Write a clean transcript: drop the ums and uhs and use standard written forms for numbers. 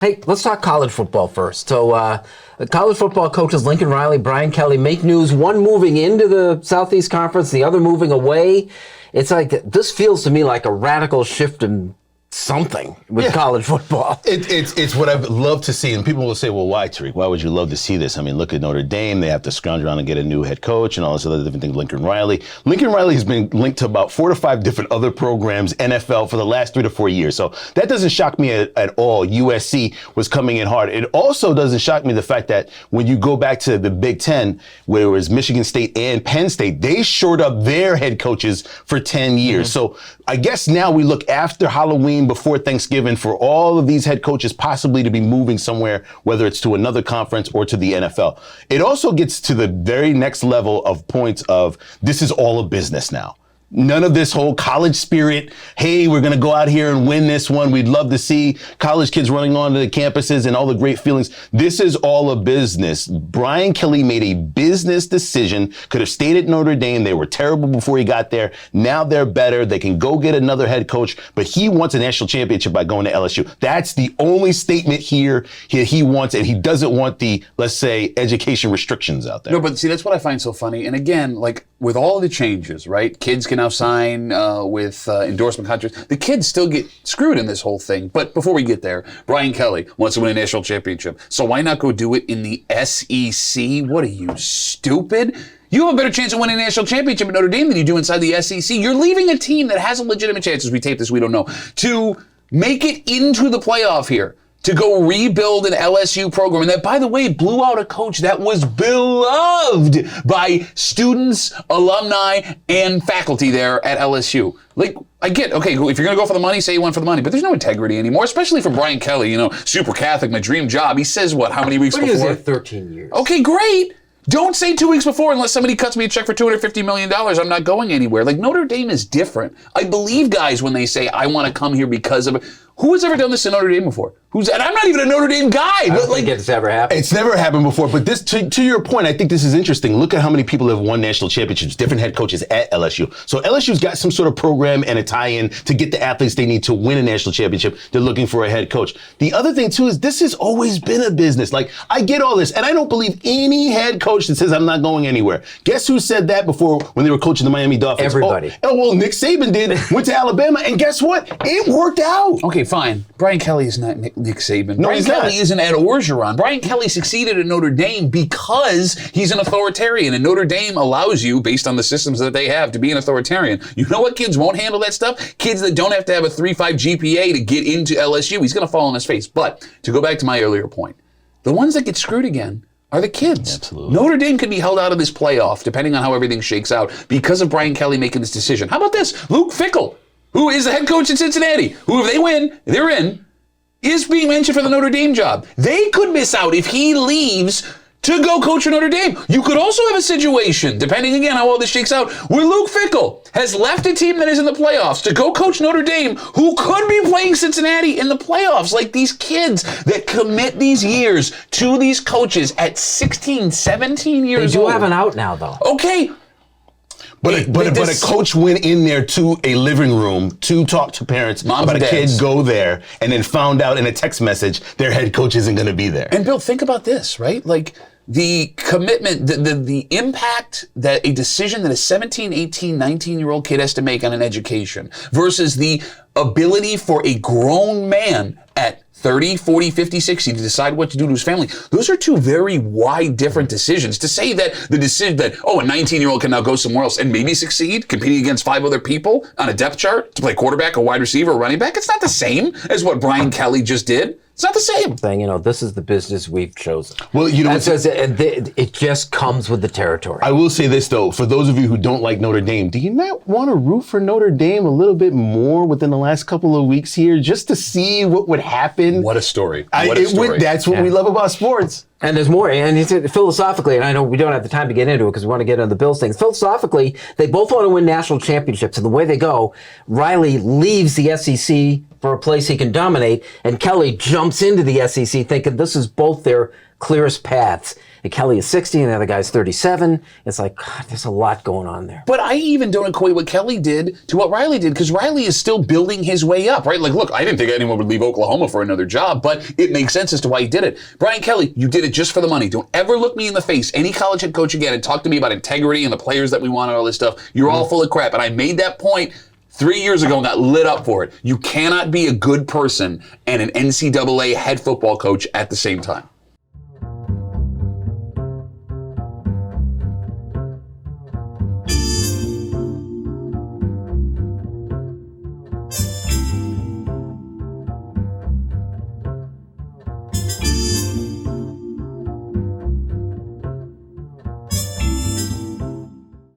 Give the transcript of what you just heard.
Hey, let's talk college football first. So, college football coaches Lincoln Riley, Brian Kelly make news, one moving into the Southeast Conference, the other moving away. It's like, this feels to me like a radical shift in something with college football. It's what I'd love to see. And people will say, well, why, Tariq? Why would you love to see this? I mean, look at Notre Dame. They have to scrounge around and get a new head coach and all this other different things. Lincoln Riley has been linked to about 4 to 5 different other programs, NFL, for the last 3 to 4 years. So that doesn't shock me at all. USC was coming in hard. It also doesn't shock me the fact that when you go back to the Big Ten, where it was Michigan State and Penn State, they shored up their head coaches for 10 years. So I guess now we look after Halloween, before Thanksgiving, for all of these head coaches possibly to be moving somewhere, whether it's to another conference or to the NFL. It also gets to the very next level of points of this is all a business now. None of this whole college spirit, hey, we're going to go out here and win this one. We'd love to see college kids running onto the campuses and all the great feelings. This is all a business. Brian Kelly made a business decision, could have stayed at Notre Dame. They were terrible before he got there. Now they're better. They can go get another head coach, but he wants a national championship by going to LSU. That's the only statement here he wants, and he doesn't want the, let's say, education restrictions out there. No, but see, that's what I find so funny. And again, like with all the changes, right? Kids can now sign with endorsement contracts. The kids still get screwed in this whole thing. But before we get there, Brian Kelly wants to win a national championship. So why not go do it in the SEC? What are you, stupid? You have a better chance of winning a national championship at Notre Dame than you do inside the SEC. You're leaving a team that has a legitimate chance, as we tape this, we don't know, to make it into the playoff here, to go rebuild an LSU program. And that, by the way, blew out a coach that was beloved by students, alumni, and faculty there at LSU. Like, I get, okay, if you're going to go for the money, say you went for the money. But there's no integrity anymore, especially for Brian Kelly, super Catholic, my dream job. He says, what, how many weeks before? He was there 13 years. Okay, great. Don't say 2 weeks before, unless somebody cuts me a check for $250 million, I'm not going anywhere. Like, Notre Dame is different. I believe guys when they say, I want to come here because of it. Who has ever done this in Notre Dame before? And I'm not even a Notre Dame guy. I don't think it's ever happened. It's never happened before. But this, to your point, I think this is interesting. Look at how many people have won national championships, different head coaches at LSU. So LSU's got some sort of program and a tie-in to get the athletes they need to win a national championship. They're looking for a head coach. The other thing, too, is this has always been a business. Like, I get all this, and I don't believe any head coach that says I'm not going anywhere. Guess who said that before when they were coaching the Miami Dolphins? Everybody. Oh, well, Nick Saban did. Went to Alabama, and guess what? It worked out. Okay, fine. Brian Kelly is not Nick Saban. No, Brian Kelly isn't Ed Orgeron. Brian Kelly succeeded at Notre Dame because he's an authoritarian, and Notre Dame allows you, based on the systems that they have, to be an authoritarian. You know what kids won't handle that stuff? Kids that don't have to have a 3.5 GPA to get into LSU. He's going to fall on his face. But to go back to my earlier point, the ones that get screwed again are the kids. Absolutely. Notre Dame could be held out of this playoff, depending on how everything shakes out, because of Brian Kelly making this decision. How about this? Luke Fickell, who is the head coach in Cincinnati, who, if they win, they're in, is being mentioned for the Notre Dame job. They could miss out if he leaves to go coach for Notre Dame. You could also have a situation, depending again how all this shakes out, where Luke Fickell has left a team that is in the playoffs to go coach Notre Dame, who could be playing Cincinnati in the playoffs. Like these kids that commit these years to these coaches at 16, 17 years old. They do have an out now, though. Okay. But a coach went in there to a living room to talk to parents about a kid go there and then found out in a text message their head coach isn't going to be there. And Bill, think about this, right? Like the commitment, the impact that a decision that a 17, 18, 19-year-old kid has to make on an education versus the ability for a grown man at 30, 40, 50, 60 to decide what to do to his family. Those are two very wide different decisions. To say that the decision that, a 19-year-old can now go somewhere else and maybe succeed, competing against 5 other people on a depth chart to play quarterback, a wide receiver, a running back, it's not the same as what Brian Kelly just did. It's not the same thing. This is the business we've chosen. Well, it just comes with the territory. I will say this, though, for those of you who don't like Notre Dame, do you not want to root for Notre Dame a little bit more within the last couple of weeks here just to see what would happen? What a story. That's what we love about sports. And there's more. And he said philosophically, and I know we don't have the time to get into it because we want to get into the Bills things. Philosophically, they both want to win national championships. And the way they go, Riley leaves the SEC for a place he can dominate, and Kelly jumps into the SEC thinking this is both their clearest paths. And Kelly is 60 and the other guy's 37. It's like, God, there's a lot going on there. But I even don't equate what Kelly did to what Riley did, because Riley is still building his way up, right? Like, look, I didn't think anyone would leave Oklahoma for another job, but it makes sense as to why he did it. Brian Kelly, you did it just for the money. Don't ever look me in the face, any college head coach again, and talk to me about integrity and the players that we want and all this stuff. You're all full of crap. And I made that point 3 years ago and got lit up for it. You cannot be a good person and an NCAA head football coach at the same time.